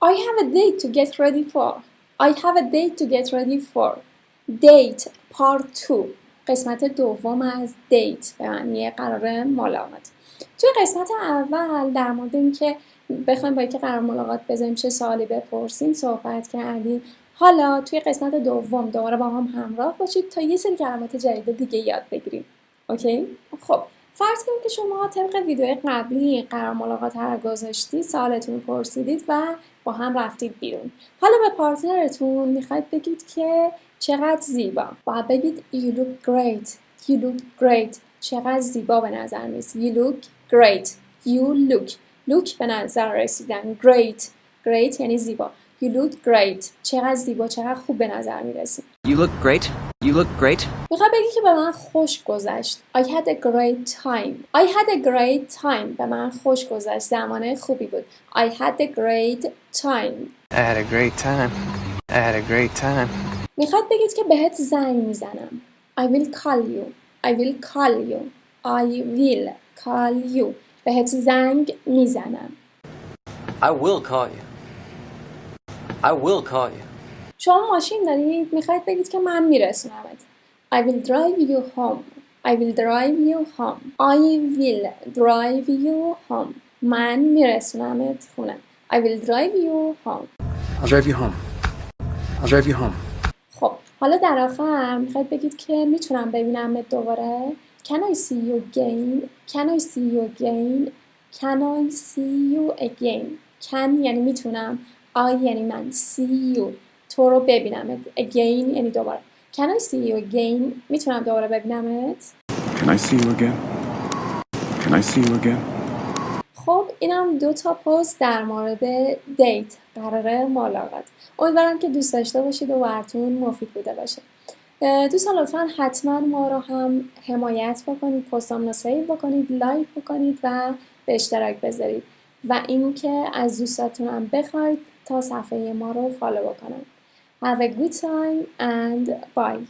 I have a date to get ready for. I have a date to get ready for. Date part 2 قسمت دوم از date به معنی قرار ملاقات. توی قسمت اول در مورد اینکه بخوایم با اینکه قرار ملاقات بذاریم چه سوالی بپرسیم صحبت کردیم. حالا توی قسمت دوم دوباره با هم همراه باشید تا یه سری کلمات جدید دیگه یاد بگیریم. اوکی؟ خب فرض کنید که شما طبق ویدیو قبلی قرار ملاقات رو گذاشتید، سوالتون رو پرسیدید و با هم رفتید بیرون. حالا به پارتنرتون میخواید بگید که چقدر زیبا. باید بگید you look great. You look great. چقدر زیبا به نظر میسی. You look great. You look به نظر رسیدن. Great یعنی زیبا. You look great. چقدر زیبا، چقدر خوب به نظر میرسی. You look great. You look great. میخوای بگی که به من خوش گذشت. I had a great time. I had a great time. به من خوش گذشت. زمان خوبی بود. I had a great time. I had a great time. I had a great time. میخواد بگید که بهت زنگ میزنم. I will call you. I will call you. I will call you. بهت زنگ میزنم. I will call you. I will call you. شما ماشین دارید، میخواید بگید که من میرسونمت. I will drive you home. I will drive you home. I will drive you home. من میرسونمت خونه. I will drive you home. I'll drive you home. I'll drive you home. خب حالا در آخر میخواید بگید که میتونم ببینمت دوباره. Can I see you again? Can I see you again? Can I see you again? Can یعنی میتونم. I یعنی من. See you تو رو ببینمت. Again یعنی دوباره. Can I see you again? میتونم دوباره ببینمت. Can I see you again? Can I see you again? خب اینم 2 تا پست در مورد دیت، قرار ملاقات. امیدوارم که دوست داشته باشید و براتون مفید بوده باشه. دوستان لطفاً حتما ما رو هم حمایت بکنید، پستام رو سیو بکنید، لایک بکنید و به اشتراک بذارید و اینکه از دوستاتون هم بخواید تا صفحه ما رو فالو بکنن. Have a good time and bye.